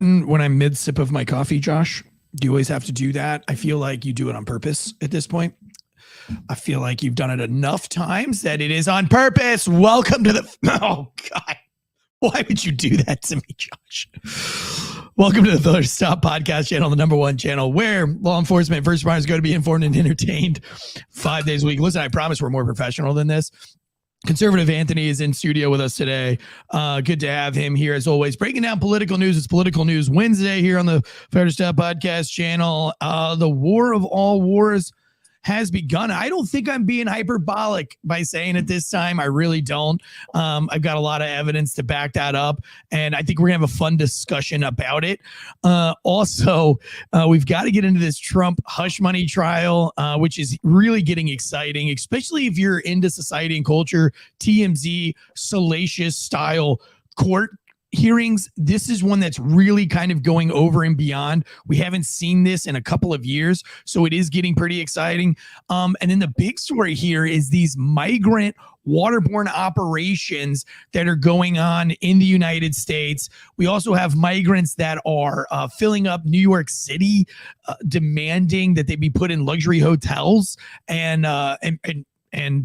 when I'm mid sip of my coffee, Josh. Do you always have to do that? I feel like you do it on purpose at this point. I feel like you've done it enough times that it is on purpose. Welcome to the... Oh, God. Why would you do that to me, Josh? Welcome to the Filler Stop podcast channel, the #1 channel where law enforcement first responders go to be informed and entertained 5 days a week. Listen, I promise we're more professional than this. Conservative Anthony is in studio with us today. Good to have him here as always. Breaking down political news. It's Political News Wednesday here on the Filler Stop podcast channel. The war of all wars has begun. I don't think I'm being hyperbolic by saying it this time. I really don't. I've got a lot of evidence to back that up, and I think we're gonna have a fun discussion about it. Also, we've got to get into this Trump hush money trial, which is really getting exciting, especially if you're into society and culture, TMZ, salacious style court hearings. This is one that's really kind of going over and beyond. We haven't seen this in a couple of years, so it is getting pretty exciting. And then the big story here is these migrant waterborne operations that are going on in the United States. We also have migrants that are filling up New York City, demanding that they be put in luxury hotels and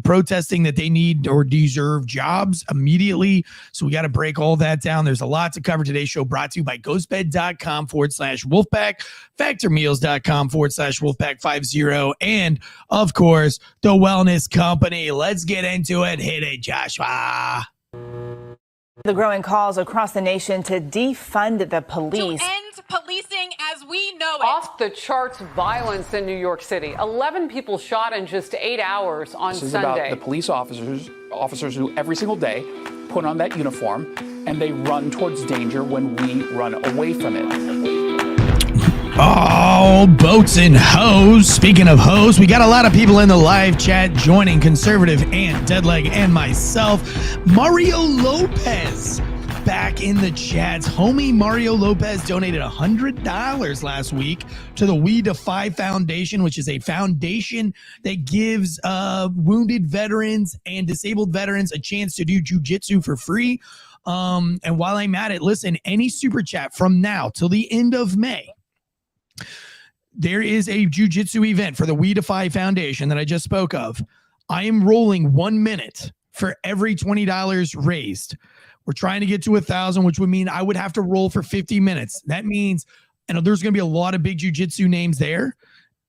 protesting that they need or deserve jobs immediately. So we got to break all that down. There's a lot to cover. Today's show brought to you by ghostbed.com/Wolfpack, factormeals.com/Wolfpack50, and of course, The Wellness Company. Let's get into it. Hit it, Joshua. The growing calls across the nation to defund the police. To end policing as we know it. Off the charts violence in New York City. 11 people shot in just 8 hours on Sunday. This is about the police officers who every single day put on that uniform and they run towards danger when we run away from it. Oh, boats and hoes. Speaking of hoes, we got a lot of people in the live chat joining Conservative and Deadleg and myself. Mario Lopez back in the chats. Homie Mario Lopez donated $100 last week to the We Defy Foundation, which is a foundation that gives wounded veterans and disabled veterans a chance to do jujitsu for free. And while I'm at it, listen, any super chat from now till the end of May, there is a jiu-jitsu event for the We Defy Foundation that I just spoke of. I am rolling 1 minute for every $20 raised. We're trying to get to 1,000, which would mean I would have to roll for 50 minutes. That means, and there's going to be a lot of big jiu-jitsu names there,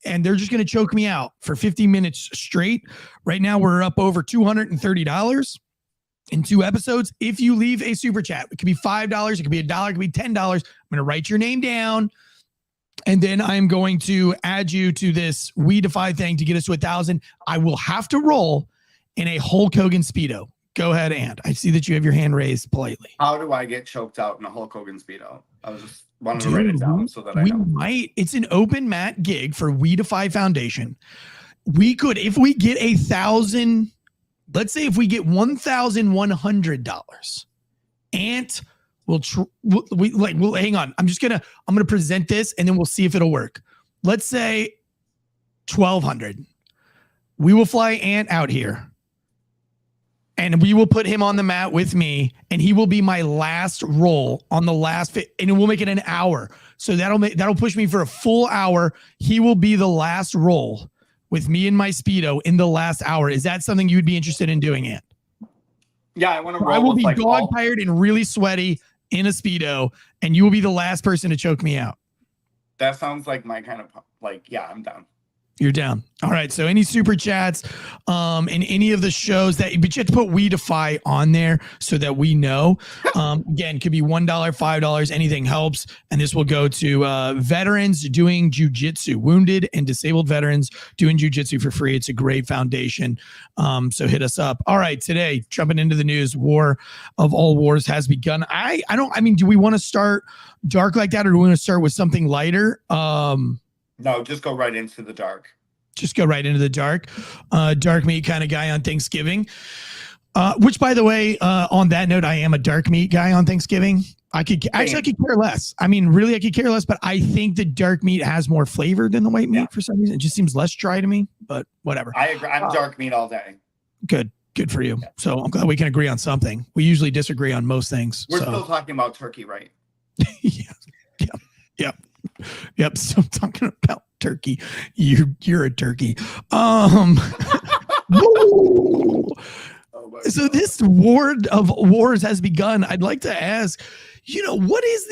and they're just going to choke me out for 50 minutes straight. Right now, we're up over $230 in 2 episodes. If you leave a super chat, it could be $5, it could be $1, it could be $10. I'm going to write your name down. And then I'm going to add you to this We Defy thing to get us to 1,000. I will have to roll in a Hulk Hogan Speedo. Go ahead, and I see that you have your hand raised politely. How do I get choked out in a Hulk Hogan Speedo? I was just wanting to write it down so that I know. It's an open mat gig for We Defy Foundation. We could, if we get 1,000, let's say if we get $1,100, and we'll hang on. I'm gonna present this and then we'll see if it'll work. Let's say 1,200. We will fly Ant out here and we will put him on the mat with me, and he will be my last roll on the last fit, and we'll make it an hour. So that'll push me for a full hour. He will be the last roll with me in my Speedo in the last hour. Is that something you'd be interested in doing, Ant? Yeah, I want to roll. I will be dog tired and really sweaty in a Speedo, and you will be the last person to choke me out. That sounds like my kind of, yeah, I'm down. You're down. All right. So any super chats in any of the shows but you have to put We Defy on there so that we know. Again, could be $1, $5, anything helps. And this will go to veterans doing jujitsu, wounded and disabled veterans doing jujitsu for free. It's a great foundation. So hit us up. All right. Today, jumping into the news, war of all wars has begun. Do we want to start dark like that, or do we want to start with something lighter? No, just go right into the dark. Just go right into the dark. Dark meat kind of guy on Thanksgiving. Which, by the way, on that note, I am a dark meat guy on Thanksgiving. I could care less. I mean, really, I could care less. But I think the dark meat has more flavor than the white meat for some reason. It just seems less dry to me. But whatever. I agree. I'm dark meat all day. Good for you. Yeah. So I'm glad we can agree on something. We usually disagree on most things. We're still talking about turkey, right? Yeah. Yep. Yep. So I'm talking about turkey. You're a turkey. So this war of wars has begun. I'd like to ask, what's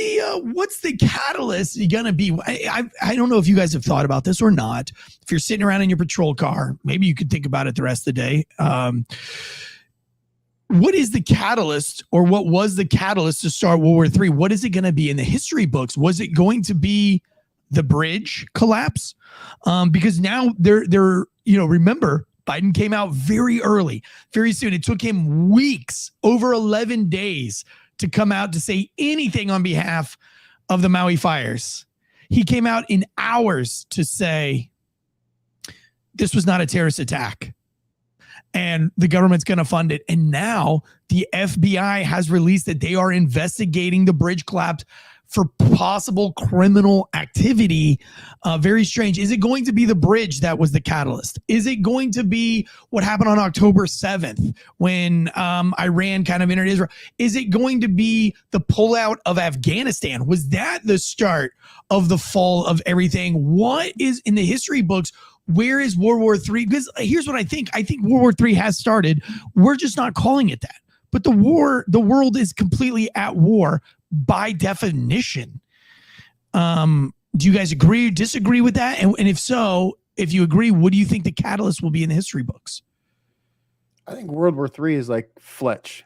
the catalyst gonna be? I don't know if you guys have thought about this or not. If you're sitting around in your patrol car, maybe you could think about it the rest of the day. What is the catalyst, or what was the catalyst to start World War III? What is it going to be in the history books? Was it going to be the bridge collapse? Because now remember, Biden came out very early, very soon. It took him weeks, over 11 days, to come out to say anything on behalf of the Maui fires. He came out in hours to say this was not a terrorist attack, and the government's going to fund it. And now the FBI has released that they are investigating the bridge collapse for possible criminal activity. Very strange. Is it going to be the bridge that was the catalyst? Is it going to be what happened on October 7th when Iran kind of entered Israel? Is it going to be the pullout of Afghanistan? Was that the start of the fall of everything? What is in the history books? Where is World War III? Because here's what I think. I think World War III has started. We're just not calling it that. But the world is completely at war by definition. Do you guys agree or disagree with that? And if so, if you agree, what do you think the catalyst will be in the history books? I think World War III is like Fletch.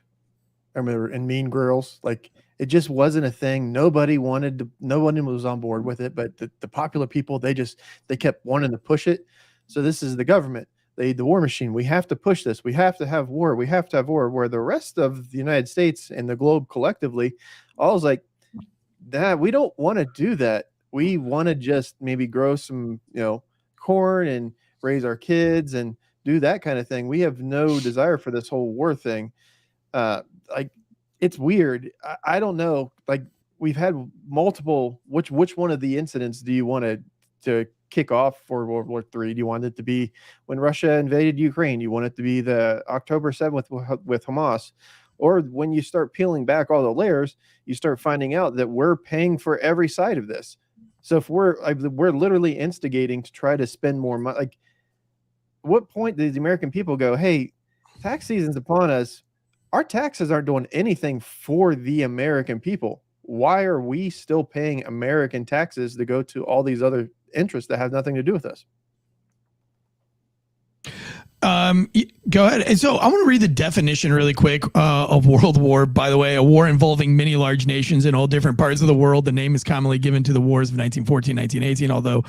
I remember in Mean Girls, like it just wasn't a thing. Nobody was on board with it, but the popular people, they kept wanting to push it. So this is the government, the war machine. We have to push this. We have to have war. We have to have war. Where the rest of the United States and the globe collectively, all is like, that we don't want to do that. We want to just maybe grow some, corn and raise our kids and do that kind of thing. We have no desire for this whole war thing. It's weird. I don't know. Like we've had multiple. Which one of the incidents do you want to kick off for World War III? Do you want it to be when Russia invaded Ukraine? Do you want it to be the October 7th with Hamas? Or when you start peeling back all the layers, you start finding out that we're paying for every side of this. So if we're literally instigating to try to spend more money, like what point did the American people go, hey, tax season's upon us. Our taxes aren't doing anything for the American people. Why are we still paying American taxes to go to all these other interests that have nothing to do with us? Go ahead. And so I want to read the definition really quick of world war. By the way, a war involving many large nations in all different parts of the world. The name is commonly given to the wars of 1914, 1918, although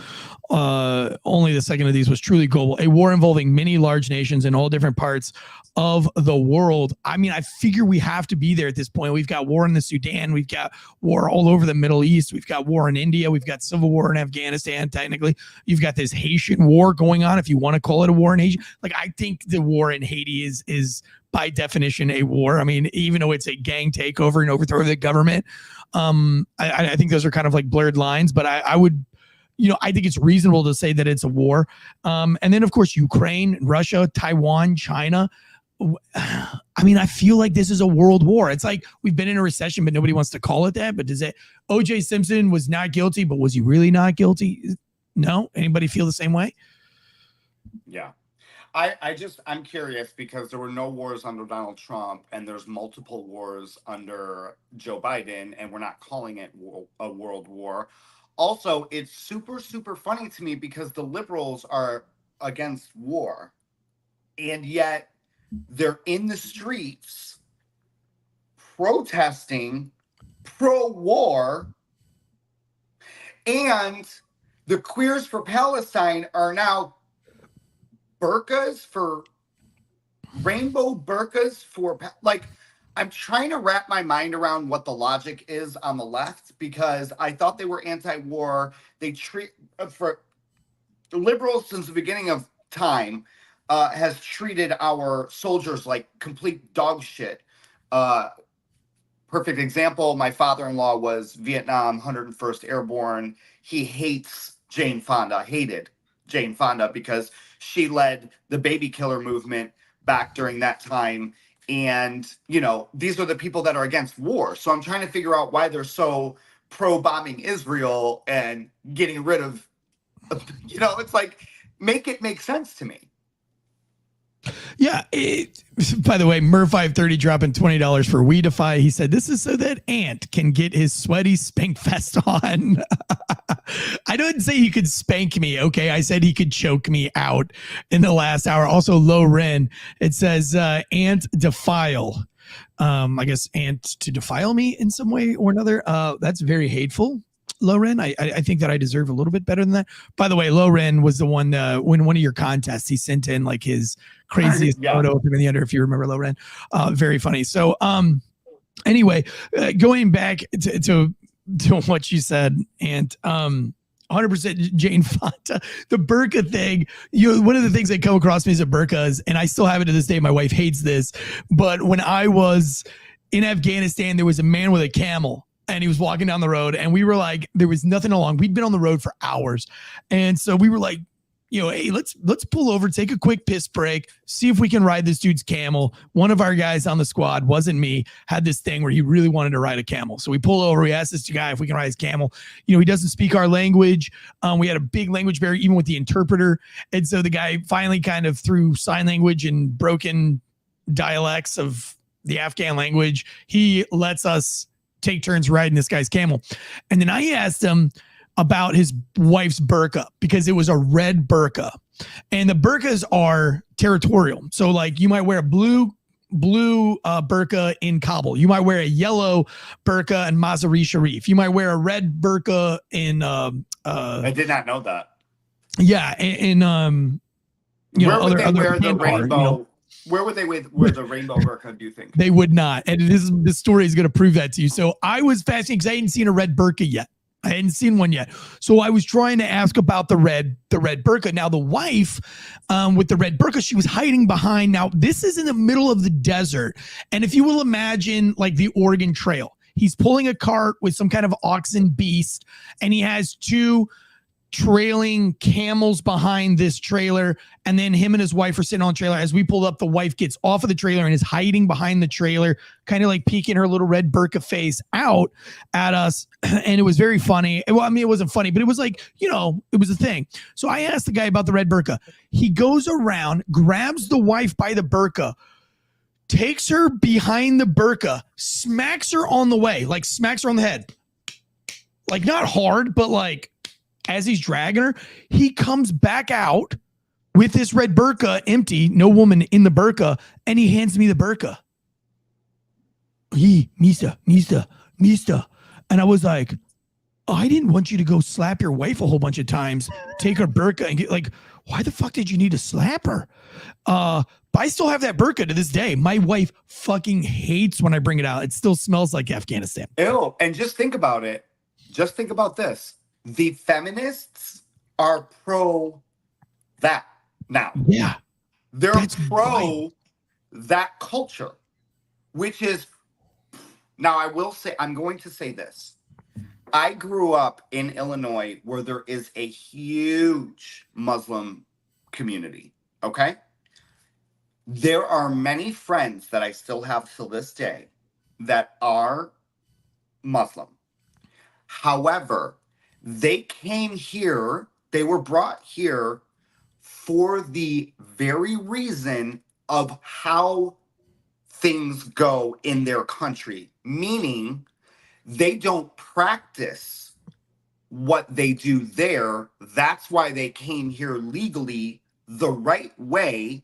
only the second of these was truly global. A war involving many large nations in all different parts of the world. I mean, I figure we have to be there at this point. We've got war in the Sudan. We've got war all over the Middle East. We've got war in India. We've got civil war in Afghanistan. Technically, you've got this Haitian war going on, if you want to call it a war in Haiti. Like, I think the war in Haiti is by definition a war. I mean, even though it's a gang takeover and overthrow of the government, I think those are kind of like blurred lines. But I would, I think it's reasonable to say that it's a war. And then, of course, Ukraine, Russia, Taiwan, China. I mean, I feel like this is a world war. It's like we've been in a recession, but nobody wants to call it that. But does it? O.J. Simpson was not guilty, but was he really not guilty? No? Anybody feel the same way? Yeah. I'm curious because there were no wars under Donald Trump and there's multiple wars under Joe Biden, and we're not calling it a world war. Also, it's super, super funny to me because the liberals are against war, and yet they're in the streets protesting pro-war, and the Queers for Palestine are now rainbow burqas for, like, I'm trying to wrap my mind around what the logic is on the left, because I thought they were anti-war. They treat, for the liberals since the beginning of time, has treated our soldiers like complete dog shit. Perfect example, my father-in-law was Vietnam, 101st Airborne. He hated Jane Fonda because she led the baby killer movement back during that time. And, these are the people that are against war. So I'm trying to figure out why they're so pro-bombing Israel and getting rid of, it's like, make it make sense to me. Yeah. By the way, Mer530 dropping $20 for We Defy. He said, this is so that Ant can get his sweaty spank fest on. I didn't say he could spank me. Okay. I said he could choke me out in the last hour. Also, Low Ren, it says, Ant defile. I guess Ant to defile me in some way or another. That's very hateful. Loren, I think that I deserve a little bit better than that. By the way, Loren was the one when one of your contests he sent in like his craziest photo of him in the under. If you remember Loren, very funny. So anyway, going back to what you said, and 100% Jane Fonda, the burqa thing. One of the things that come across me is burqas, and I still have it to this day. My wife hates this, but when I was in Afghanistan, there was a man with a camel. And he was walking down the road, and we were like, there was nothing along. We'd been on the road for hours. And so we were like, hey, let's pull over, take a quick piss break, see if we can ride this dude's camel. One of our guys on the squad, wasn't me, had this thing where he really wanted to ride a camel. So we pull over, we asked this guy if we can ride his camel. He doesn't speak our language. We had a big language barrier, even with the interpreter. And so the guy finally kind of through sign language and broken dialects of the Afghan language, he lets us take turns riding this guy's camel. And then I asked him about his wife's burqa because it was a red burqa. And the burqas are territorial. So like you might wear a blue burqa in Kabul. You might wear a yellow burqa in Mazar-e Sharif. You might wear a red burqa in I did not know that. Yeah, in where would they wear the rainbow? Where would they wear the rainbow burqa, do you think? They would not. And this story is going to prove that to you. So I was fascinated because I hadn't seen a red burqa yet. I hadn't seen one yet. So I was trying to ask about the red burqa. Now the wife with the red burqa, she was hiding behind. Now this is in the middle of the desert. And if you will imagine like the Oregon Trail, he's pulling a cart with some kind of oxen beast, and he has two trailing camels behind this trailer, and then him and his wife are sitting on the trailer. As we pulled up, the wife gets off of the trailer and is hiding behind the trailer, kind of like peeking her little red burqa face out at us. And it was very funny. Well, I mean, it wasn't funny, but it was like, it was a thing. So I asked the guy about the red burqa. He goes around, grabs the wife by the burqa, takes her behind the burqa, smacks her on the way, like smacks her on the head. Like not hard, but like, as he's dragging her, he comes back out with this red burqa empty, no woman in the burqa, and he hands me the burqa. Mista. And I was like, I didn't want you to go slap your wife a whole bunch of times, take her burqa and get like, why the fuck did you need to slap her? But I still have that burqa to this day. My wife fucking hates when I bring it out. It still smells like Afghanistan. Ew. And just think about it. Just think about this. The feminists are pro that now. Yeah. They're pro that culture, which is, now I'm going to say this. I grew up in Illinois where there is a huge Muslim community. Okay. There are many friends that I still have till this day that are Muslim. However, they came here, they were brought here for the very reason of how things go in their country, meaning they don't practice what they do there. That's why they came here legally the right way,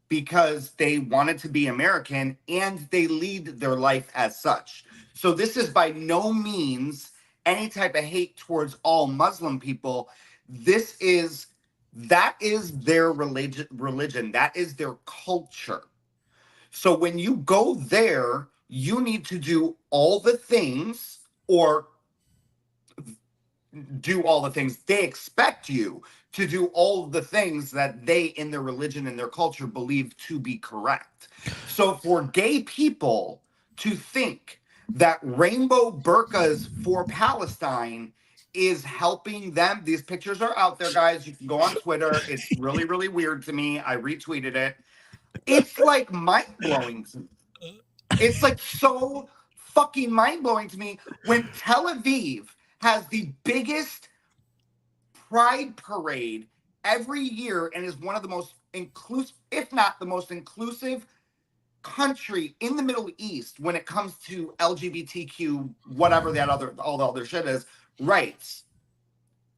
because they wanted to be American and they lead their life as such. So this is by no means any type of hate towards all Muslim people. That is their religion. That is their culture. So when you go there, you need to do all the things, or do all the things. They expect you to do all of the things that they in their religion and their culture believe to be correct. So for gay people to think that rainbow burqas for Palestine is helping them. These pictures are out there, guys. You can go on Twitter. It's really, really weird to me. I retweeted it. It's like mind-blowing to me. It's like so fucking mind-blowing to me when Tel Aviv has the biggest pride parade every year and is one of the most inclusive, if not the most inclusive country in the Middle East when it comes to LGBTQ, whatever all the other shit is, rights.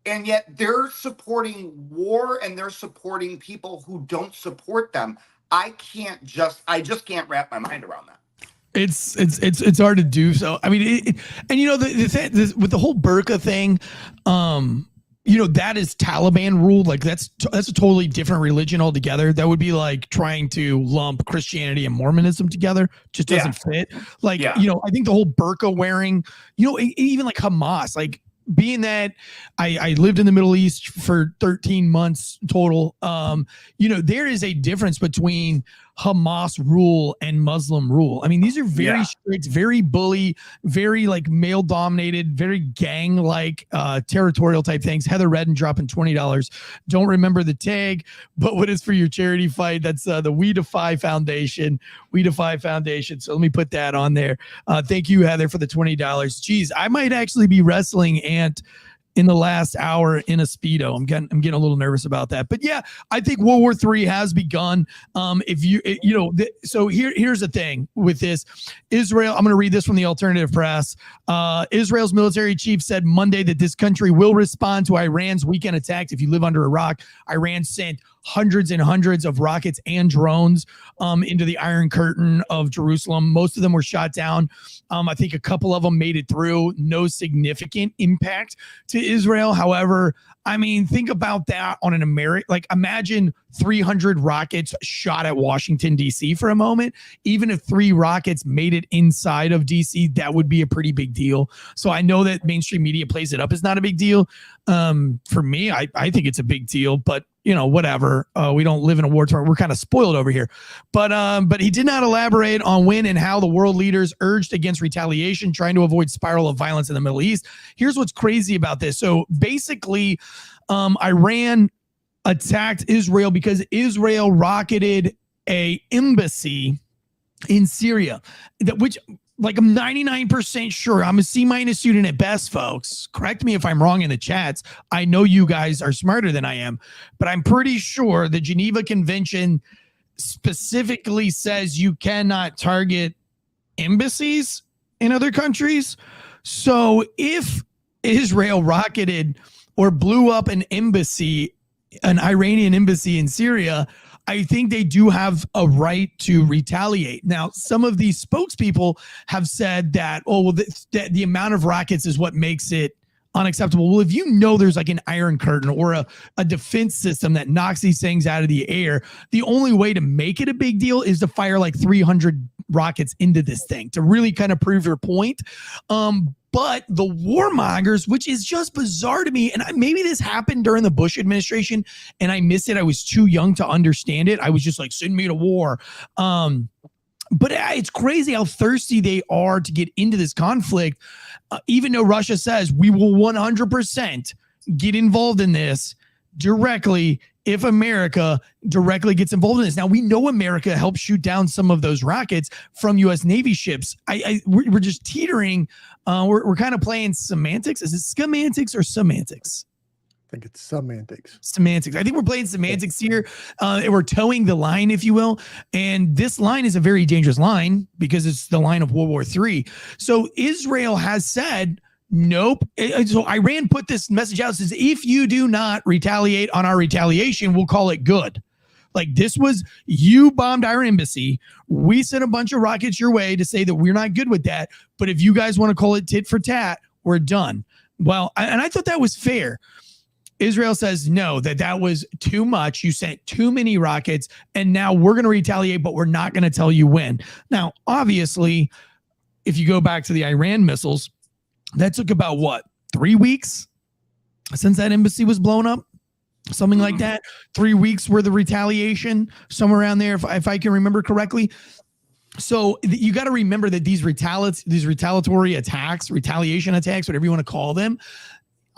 And yet they're supporting war and they're supporting people who don't support them. I just can't wrap my mind around that. It's hard to do so. I mean, and you know, with the whole burqa thing, you know, that is Taliban ruled. Like that's a totally different religion altogether. That would be like trying to lump Christianity and Mormonism together. Just doesn't fit. Like, you know, I think the whole burqa wearing, you know, even like Hamas, like being that I lived in the Middle East for 13 months total, you know, there is a difference between Hamas rule and Muslim rule. I mean, these are very strict, very bully, very like male dominated, very gang like territorial type things. Heather Redden dropping $20. Don't remember the tag, but what is for your charity fight? That's the We Defy Foundation. We Defy Foundation. So let me put that on there. Thank you, Heather, for the $20. Geez, I might actually be wrestling Ant in the last hour in a Speedo. I'm getting a little nervous about that. But yeah, I think World War III has begun. So here's the thing with this. Israel, I'm going to read this from the alternative press. Israel's military chief said Monday that this country will respond to Iran's weekend attacks. If you live under Iraq, Iran sent hundreds and hundreds of rockets and drones into the Iron Curtain of Jerusalem. Most of them were shot down. I think a couple of them made it through. No significant impact to Israel. However, I mean, think about that on an American, like imagine 300 rockets shot at Washington, D.C. for a moment. Even if 3 rockets made it inside of D.C., that would be a pretty big deal. So I know that mainstream media plays it up as not a big deal. For me, I think it's a big deal, but you know, whatever. We don't live in a war torn. We're kind of spoiled over here. But he did not elaborate on when and how the world leaders urged against retaliation, trying to avoid spiral of violence in the Middle East. Here's what's crazy about this. So basically, Iran attacked Israel because Israel rocketed a embassy in Syria, which like I'm 99% sure. I'm a C- student at best, folks. Correct me if I'm wrong in the chats. I know you guys are smarter than I am, but I'm pretty sure the Geneva Convention specifically says you cannot target embassies in other countries. So if Israel rocketed or blew up an embassy, an Iranian embassy in Syria, I think they do have a right to retaliate. Now, some of these spokespeople have said that, the amount of rockets is what makes it unacceptable. Well, if you know there's like an Iron Curtain or a defense system that knocks these things out of the air, the only way to make it a big deal is to fire like 300 rockets into this thing to really kind of prove your point. But the warmongers, which is just bizarre to me, and maybe this happened during the Bush administration and I missed it. I was too young to understand it. I was just like, send me to war. But it's crazy how thirsty they are to get into this conflict, even though Russia says we will 100% get involved in this directly if America directly gets involved in this. Now, we know America helped shoot down some of those rockets from U.S. Navy ships. We're just teetering. We're kind of playing semantics. Is it semantics or semantics? I think it's semantics. Semantics. I think we're playing semantics here. We're towing the line, if you will. And this line is a very dangerous line because it's the line of World War III. So Israel has said, nope. So Iran put this message out, says, if you do not retaliate on our retaliation, we'll call it good. Like this was, you bombed our embassy. We sent a bunch of rockets your way to say that we're not good with that. But if you guys want to call it tit for tat, we're done. Well, and I thought that was fair. Israel says, no, that was too much. You sent too many rockets and now we're going to retaliate, but we're not going to tell you when. Now, obviously, if you go back to the Iran missiles, that took about 3 weeks since that embassy was blown up, something like that. 3 weeks worth of retaliation, somewhere around there, if I can remember correctly. So you got to remember that these retaliatory attacks, retaliation attacks, whatever you want to call them,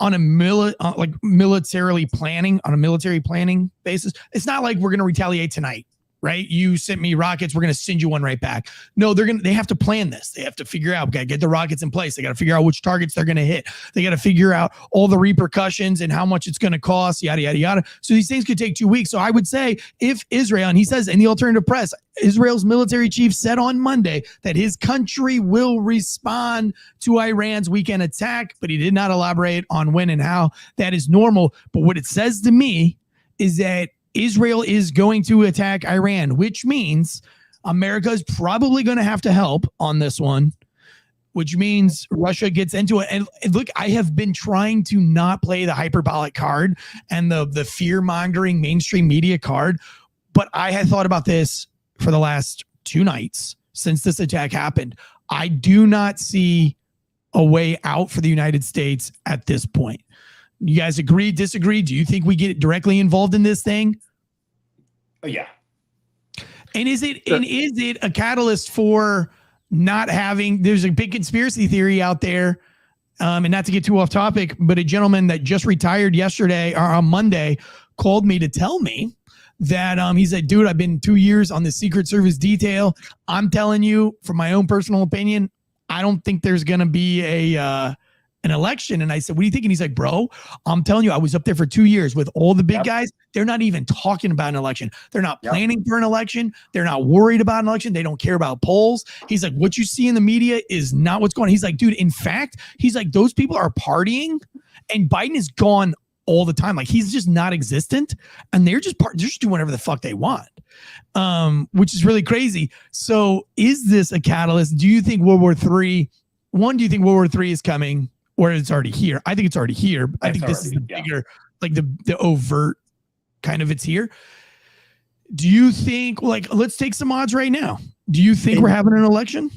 on a military planning basis, it's not like we're going to retaliate tonight. right? You sent me rockets. We're going to send you one right back. No, they have to plan this. They have to figure out, okay, get the rockets in place. They got to figure out which targets they're going to hit. They got to figure out all the repercussions and how much it's going to cost, yada, yada, yada. So these things could take 2 weeks. So I would say if Israel, and he says in the alternative press, Israel's military chief said on Monday that his country will respond to Iran's weekend attack, but he did not elaborate on when and how. That is normal. But what it says to me is that Israel is going to attack Iran, which means America is probably going to have to help on this one, which means Russia gets into it. And look, I have been trying to not play the hyperbolic card and the fear-mongering mainstream media card, but I had thought about this for the last 2 nights since this attack happened. I do not see a way out for the United States at this point. You guys agree, disagree? Do you think we get directly involved in this thing? Oh, yeah. And is it a catalyst for not having, there's a big conspiracy theory out there, and not to get too off topic, but a gentleman that just retired yesterday or on Monday called me to tell me that he said, dude, I've been 2 years on the Secret Service detail. I'm telling you, from my own personal opinion, I don't think there's going to be an election. And I said, what do you think? And he's like, bro, I'm telling you, I was up there for 2 years with all the big guys. They're not even talking about an election. They're not planning for an election. They're not worried about an election. They don't care about polls. He's like, what you see in the media is not what's going on. He's like, dude, in fact, he's like, those people are partying and Biden is gone all the time. Like, he's just not existent, and they're just doing whatever the fuck they want, which is really crazy. So is this a catalyst? Do you think World War III, do you think World War III is coming? Or it's already here. I think it's already here. I think this is the bigger, like the overt kind of it's here. Do you think, like, let's take some odds right now. Do you think we're having an election?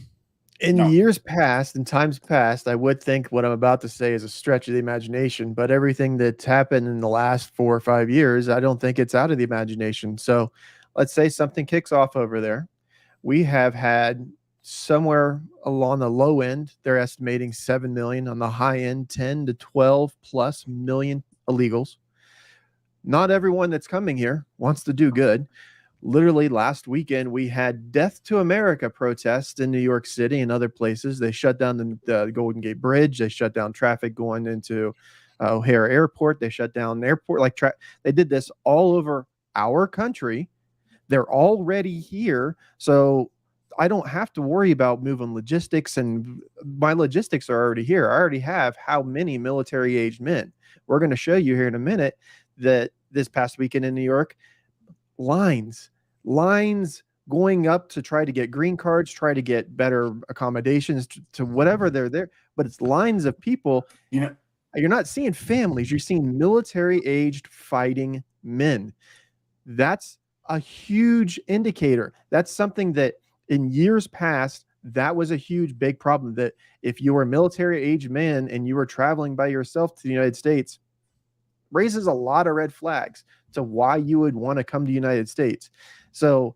In years past, in times past, I would think what I'm about to say is a stretch of the imagination, but everything that's happened in the last 4 or 5 years, I don't think it's out of the imagination. So let's say something kicks off over there. We have had somewhere along the low end, they're estimating 7 million, on the high end 10 to 12 plus million illegals. Not everyone that's coming here wants to do good. Literally last weekend we had Death to America protests in New York City and other places. They shut down the Golden Gate Bridge. They shut down traffic going into O'Hare Airport. They shut down the airport. They did this all over our country. They're already here. So I don't have to worry about moving logistics, and my logistics are already here. I already have how many military aged men. We're going to show you here in a minute that this past weekend in New York, lines going up to try to get green cards, try to get better accommodations to whatever they're there. But it's lines of people. You know, you're not seeing families. You're seeing military aged fighting men. That's a huge indicator. That's something that in years past, that was a huge, big problem, that if you were a military age man and you were traveling by yourself to the United States, raises a lot of red flags to why you would want to come to the United States. So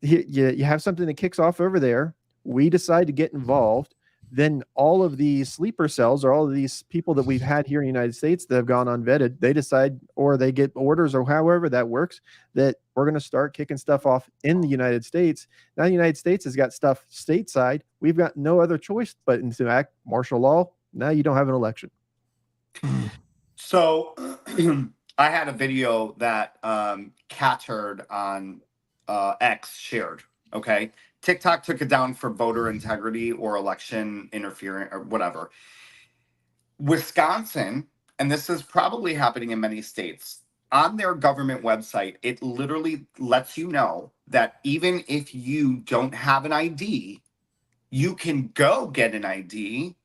you have something that kicks off over there. We decide to get involved. Then all of these sleeper cells, or all of these people that we've had here in the United States that have gone unvetted, they decide, or they get orders, or however that works, that we're going to start kicking stuff off in the United States. Now the United States has got stuff stateside. We've got no other choice but to act martial law. Now you don't have an election. So I had a video that Cattered on X shared. Okay. TikTok took it down for voter integrity or election interference or whatever. Wisconsin, and this is probably happening in many states, on their government website, it literally lets you know that even if you don't have an ID, you can go get an ID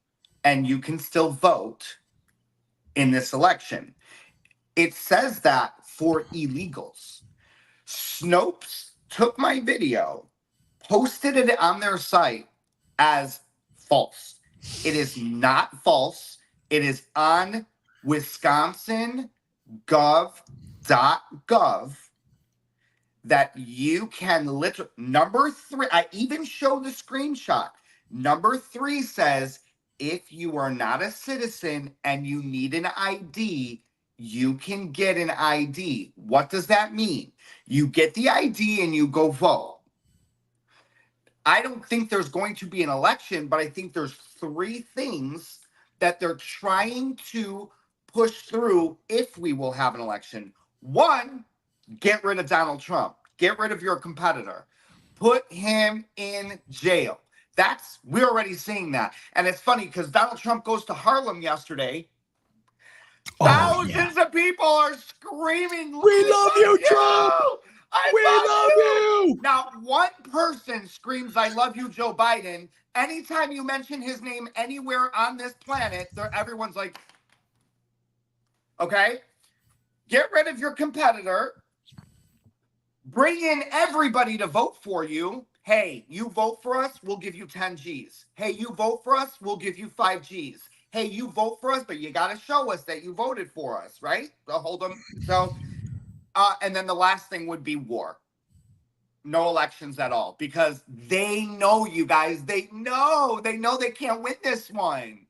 and you can still vote in this election. It says that for illegals. Snopes took my video, posted it on their site as false. It is not false. It is on wisconsin.gov.gov that you can literally, number 3, I even show the screenshot. Number 3 says, if you are not a citizen and you need an ID, you can get an ID. What does that mean? You get the ID and you go vote. I don't think there's going to be an election, but I think there's 3 things that they're trying to push through if we will have an election. 1, get rid of Donald Trump. Get rid of your competitor. Put him in jail. We're already seeing that. And it's funny because Donald Trump goes to Harlem yesterday. Thousands of people are screaming, We love you, Trump! We love you! Now, one person screams, I love you, Joe Biden. Anytime you mention his name anywhere on this planet, everyone's like, okay, get rid of your competitor. Bring in everybody to vote for you. Hey, you vote for us, we'll give you 10 G's. Hey, you vote for us, we'll give you 5 G's. Hey, you vote for us, but you got to show us that you voted for us, right? They'll hold them. So, and then the last thing would be war. No elections at all, because they know, you guys, they know they can't win this one.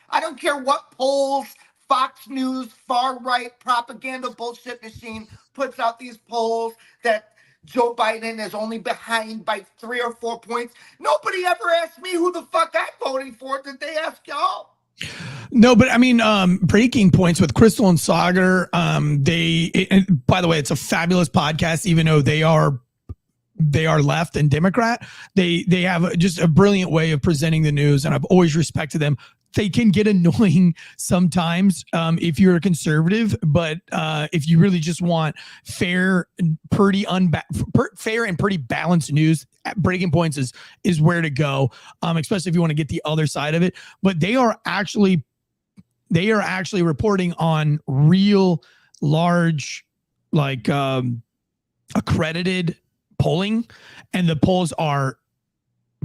I don't care what polls, Fox News, far-right propaganda bullshit machine puts out these polls that Joe Biden is only behind by 3 or 4 points. Nobody ever asked me who the fuck I'm voting for. Did they ask y'all? No, but I mean, Breaking Points with Crystal and Sagar. And by the way, it's a fabulous podcast, even though they are left and Democrat. They have just a brilliant way of presenting the news, and I've always respected them. They can get annoying sometimes if you're a conservative, but if you really just want fair and pretty balanced news, Breaking Points is where to go, especially if you want to get the other side of it. But they are actually reporting on real large, like accredited polling, and the polls are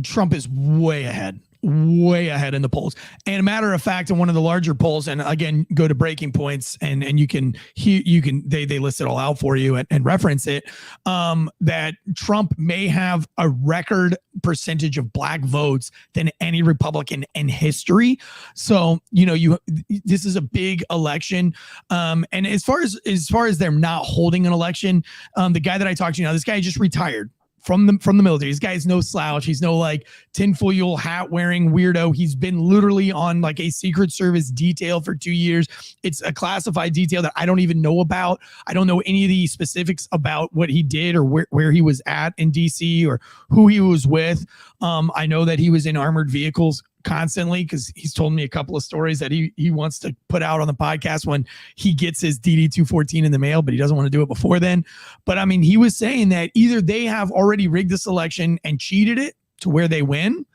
Trump is way ahead in the polls. And a matter of fact, in one of the larger polls, and again, go to Breaking Points and they list it all out for you and reference it, that Trump may have a record percentage of black votes than any Republican in history. So, this is a big election. And as far as them not holding an election, the guy that I talked to this guy just retired from the military. This guy is no slouch. He's no like tinfoil hat wearing weirdo. He's been literally on like a Secret Service detail for 2 years. It's a classified detail that I don't even know about. I don't know any of the specifics about what he did or where he was at in DC or who he was with. I know that he was in armored vehicles constantly because he's told me a couple of stories that he wants to put out on the podcast when he gets his DD-214 in the mail, but he doesn't want to do it before then. But I mean, he was saying that either they have already rigged this election and cheated it to where they win,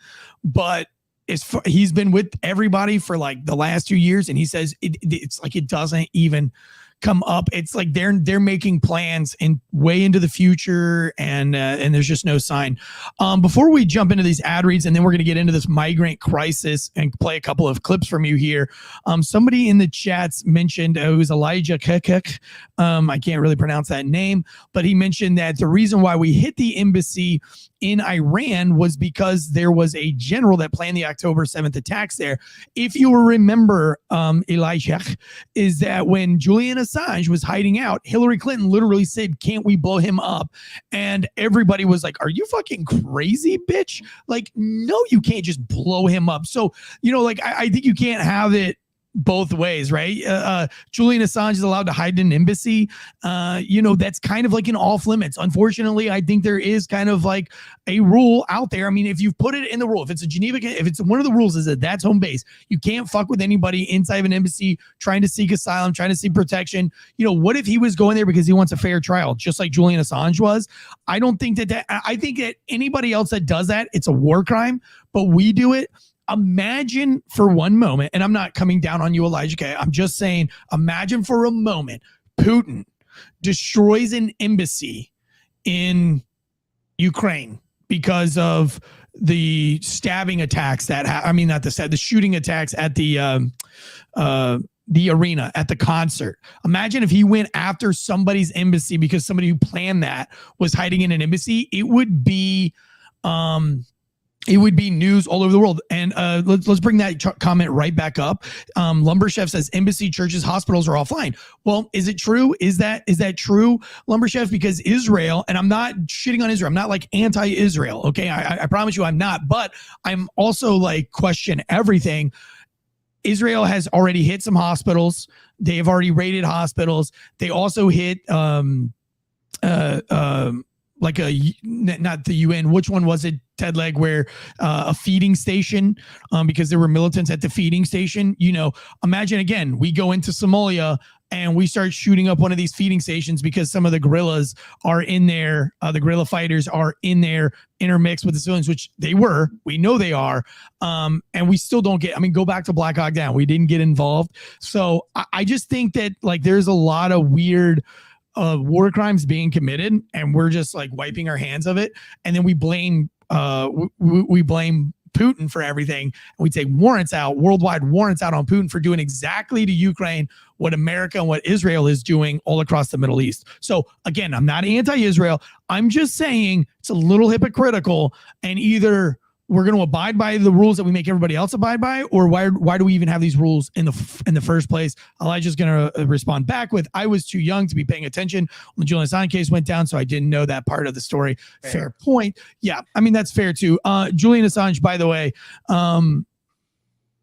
but he's been with everybody for like the last 2 years, and he says it's like it doesn't even come up. It's like they're making plans and way into the future, and there's just no sign. Before we jump into these ad reads, and then we're going to get into this migrant crisis and play a couple of clips from you here. Somebody in the chats mentioned it was Elijah Kekek. I can't really pronounce that name, but he mentioned that the reason why we hit the embassy in Iran was because there was a general that planned the October 7th attacks there. If you will remember, Elijah, is that when Julian Assange was hiding out, Hillary Clinton literally said, "Can't we blow him up?" And everybody was like, "Are you fucking crazy, bitch? Like, no, you can't just blow him up." So, I think you can't have it both ways, right? Julian Assange is allowed to hide in an embassy. That's kind of like an off limits. Unfortunately, I think there is kind of like a rule out there. I mean, if you've put it in the rule, if it's a Geneva, if it's one of the rules is that that's home base, you can't fuck with anybody inside of an embassy trying to seek asylum, trying to seek protection. What if he was going there because he wants a fair trial, just like Julian Assange was? I don't think I think that anybody else that does that, it's a war crime, but we do it. Imagine for one moment, and I'm not coming down on you, Elijah K. I'm just saying, imagine for a moment, Putin destroys an embassy in Ukraine because of the stabbing attacks the shooting attacks at the arena, at the concert. Imagine if he went after somebody's embassy because somebody who planned that was hiding in an embassy. It would be, it would be news all over the world. And let's bring that comment right back up. Lumber Chef says embassy, churches, hospitals are offline. Well, is it true? Is that true, Lumber Chef? Because Israel, and I'm not shitting on Israel, I'm not like anti-Israel. Okay, I promise you I'm not. But I'm also like question everything. Israel has already hit some hospitals. They have already raided hospitals. They also hit like not the UN. Which one was it, Ted Legg, where a feeding station, because there were militants at the feeding station. You know, imagine again, we go into Somalia and we start shooting up one of these feeding stations because some of the guerrillas are in there. The guerrilla fighters are in there, intermixed with the civilians, which they were. We know they are. And we still don't get, I mean, go back to Black Hawk Down. We didn't get involved. So I just think that like there's a lot of weird war crimes being committed, and we're just like wiping our hands of it, and then we blame we blame Putin for everything. And we'd say warrants out, worldwide warrants out on Putin for doing exactly to Ukraine what America and what Israel is doing all across the Middle East. So again, I'm not anti-Israel. I'm just saying it's a little hypocritical, and either we're going to abide by the rules that we make everybody else abide by, or why do we even have these rules in the first place? Elijah's going to respond back with, I was too young to be paying attention when the Julian Assange case went down, so I didn't know that part of the story. Fair point. Yeah, I mean, that's fair too. Julian Assange, by the way,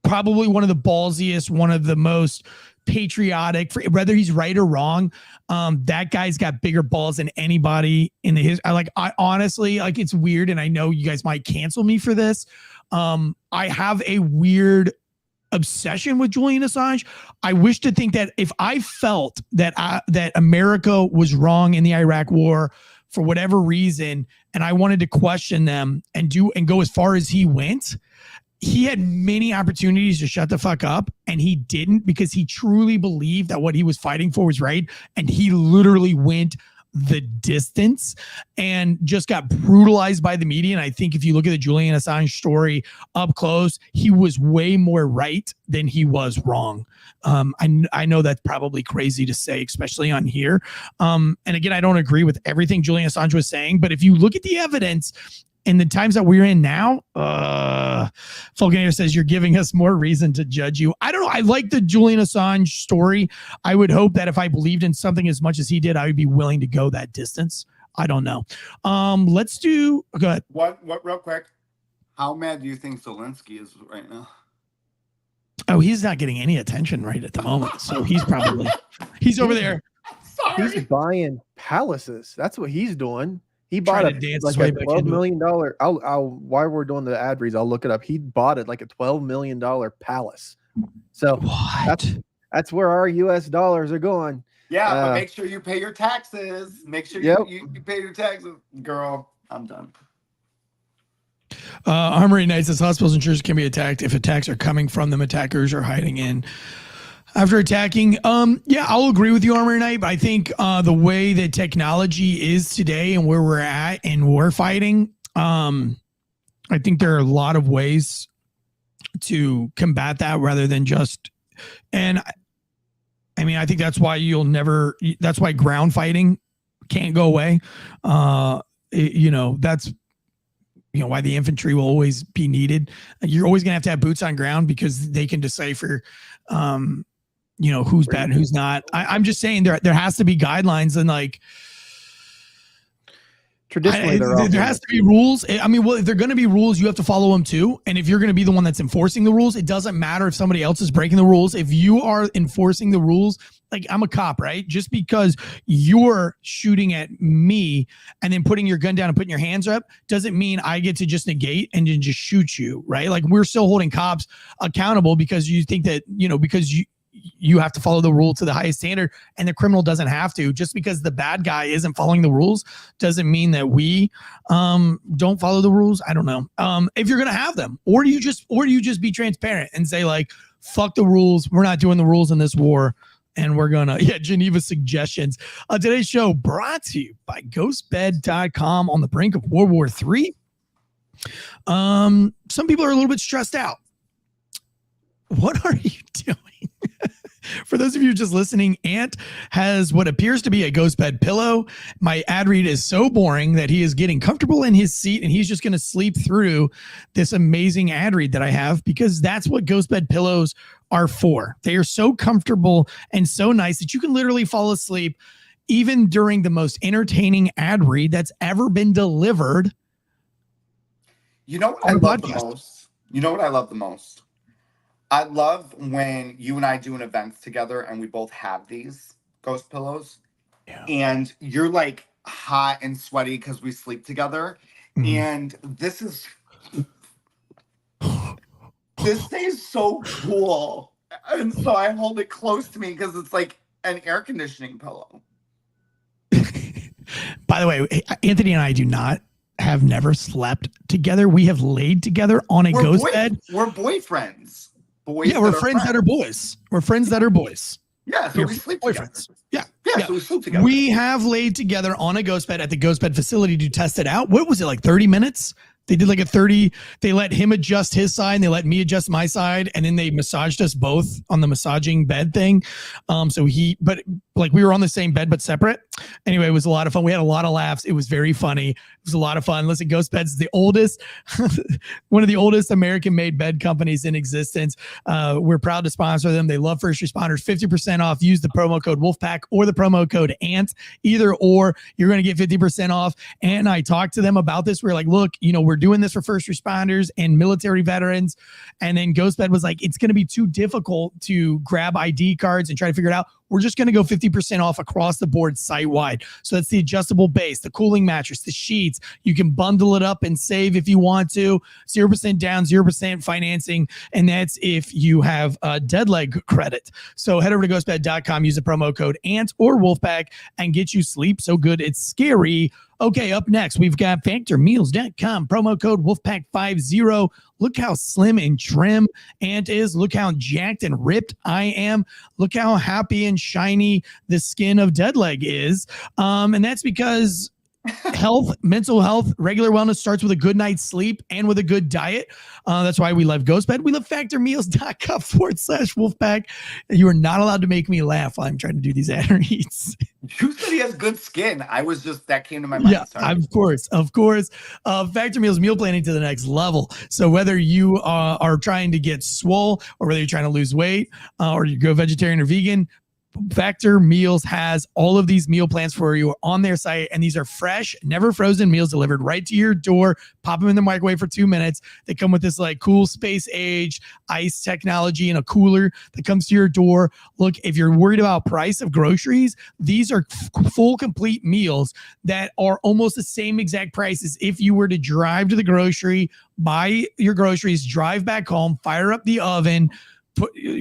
probably one of the ballsiest, one of the most patriotic, for whether he's right or wrong. That guy's got bigger balls than anybody in the history. I honestly, like, it's weird, and I know you guys might cancel me for this. I have a weird obsession with Julian Assange. I wish to think that if I felt that that America was wrong in the Iraq War for whatever reason, and I wanted to question them and go as far as he went, he had many opportunities to shut the fuck up, and he didn't, because he truly believed that what he was fighting for was right. And he literally went the distance and just got brutalized by the media. And I think if you look at the Julian Assange story up close, he was way more right than he was wrong. I know that's probably crazy to say, especially on here. And again, I don't agree with everything Julian Assange was saying, but if you look at the evidence, in the times that we're in now, Fulganator says you're giving us more reason to judge you. I don't know. I like the Julian Assange story. I would hope that if I believed in something as much as he did, I would be willing to go that distance. I don't know. Let's do. Go ahead. What? Real quick. How mad do you think Zelensky is right now? Oh, he's not getting any attention right at the moment. So he's over there. Sorry. He's buying palaces. That's what he's doing. He bought like a $12 million. While we're doing the ad reads, I'll look it up. He bought it like a $12 million palace. So that's where our US dollars are going. Yeah, but make sure you pay your taxes. Make sure you pay your taxes. Girl, I'm done. Armory Knight says hospitals and churches can be attacked if attacks are coming from them. Attackers are hiding in after attacking. Yeah, I'll agree with you, Armory Knight, but I think the way that technology is today and where we're at in war fighting, I think there are a lot of ways to combat that rather than just, and I mean, I think that's why that's why ground fighting can't go away. That's why the infantry will always be needed. You're always going to have boots on ground because they can decipher who's bad and who's not. I'm just saying there has to be guidelines, and like traditionally there has to be rules. I mean, well, if they're going to be rules, you have to follow them too. And if you're going to be the one that's enforcing the rules, it doesn't matter if somebody else is breaking the rules. If you are enforcing the rules, like I'm a cop, right? Just because you're shooting at me and then putting your gun down and putting your hands up doesn't mean I get to just negate and then just shoot you, right? Like we're still holding cops accountable because you think that, because you have to follow the rule to the highest standard and the criminal doesn't have to. Just because the bad guy isn't following the rules doesn't mean that we don't follow the rules. I don't know. If you're going to have them, or do you just be transparent and say like, fuck the rules. We're not doing the rules in this war. And we're going to, Geneva suggestions. Today's show brought to you by ghostbed.com. On the brink of World War III. Some people are a little bit stressed out. What are you doing? For those of you just listening, Ant has what appears to be a ghost bed pillow. My ad read is so boring that he is getting comfortable in his seat and he's just going to sleep through this amazing ad read that I have, because that's what ghost bed pillows are for. They are so comfortable and so nice that you can literally fall asleep even during the most entertaining ad read that's ever been delivered. You know what I love the most? You know what I love the most? I love when you and I do an event together and we both have these ghost pillows. Yeah. And you're like hot and sweaty because we sleep together. And this stays so cool. And so I hold it close to me because it's like an air conditioning pillow. By the way, Anthony and I have never slept together. We have laid together on a ghost bed. We're boyfriends. We're friends that are boys. We're friends that are boys. Yeah, so we sleep together. Yeah, so we sleep together. We have laid together on a ghost bed at the ghost bed facility to test it out. What was it, like 30 minutes? They did like a 30, they let him adjust his side and they let me adjust my side. And then they massaged us both on the massaging bed thing. But we were on the same bed, but separate. Anyway, it was a lot of fun. We had a lot of laughs. It was very funny. It was a lot of fun. Listen, Ghost Beds is the oldest, one of the oldest American made bed companies in existence. We're proud to sponsor them. They love first responders. 50% off. Use the promo code Wolfpack or the promo code ANT. Either or, you're going to get 50% off. And I talked to them about this. We were like, look, we're doing this for first responders and military veterans. And then Ghost Bed was like, it's going to be too difficult to grab ID cards and try to figure it out. We're just going to go 50% off across the board site-wide. So that's the adjustable base, the cooling mattress, the sheets. You can bundle it up and save if you want to. 0% down, 0% financing. And that's if you have a dead leg credit. So head over to ghostbed.com, use the promo code ANT or Wolfpack and get you sleep so good it's scary. Okay, up next, we've got factormeals.com, promo code Wolfpack50. Look how slim and trim Ant is. Look how jacked and ripped I am. Look how happy and shiny the skin of Deadleg is. And that's because health, mental health, regular wellness starts with a good night's sleep and with a good diet. That's why we love Ghost Bed. We love factormeals.com/Wolfpack. You are not allowed to make me laugh while I'm trying to do these ad reads. You said he has good skin. That came to my mind. Yeah, sorry. Of course. Factor Meals meal planning to the next level. So whether you are trying to get swole or whether you're trying to lose weight or you go vegetarian or vegan, Factor Meals has all of these meal plans for you on their site, and these are fresh, never frozen meals delivered right to your door. Pop them in the microwave for 2 minutes. They come with this like cool space age ice technology and a cooler that comes to your door. Look, if you're worried about price of groceries, these are full complete meals that are almost the same exact price as if you were to drive to the grocery, buy your groceries, drive back home, fire up the oven,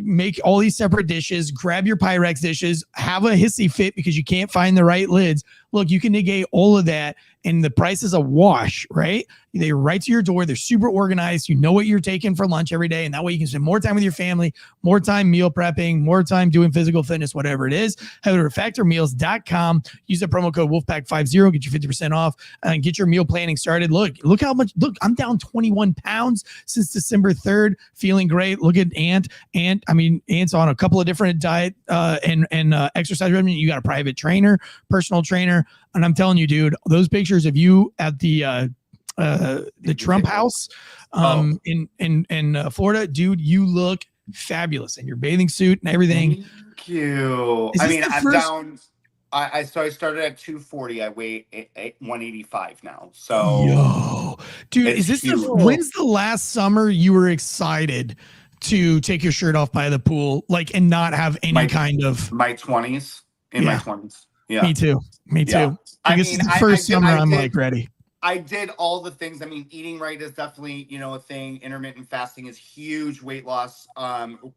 make all these separate dishes, grab your Pyrex dishes, have a hissy fit because you can't find the right lids. Look, you can negate all of that and the price is a wash, right? They're right to your door. They're super organized. You know what you're taking for lunch every day. And that way you can spend more time with your family, more time meal prepping, more time doing physical fitness, whatever it is. Head over to factormeals.com. Use the promo code Wolfpack50. Get you 50% off and get your meal planning started. Look how much. Look, I'm down 21 pounds since December 3rd. Feeling great. Look at Ant. Ant's on a couple of different diet and exercise regimen. You got a private trainer, personal trainer. And I'm telling you, dude, those pictures of you at the Trump house in Florida, dude, you look fabulous in your bathing suit and everything. Thank you. I'm down. I started at 240. I weigh 185 now. So, yo, dude, is this when's the last summer you were excited to take your shirt off by the pool, and not have any kind of my 20s? My 20s. Yeah. Me too. Yeah. I guess it's the first summer I'm ready. I did all the things. Eating right is definitely, a thing. Intermittent fasting is huge. Weight loss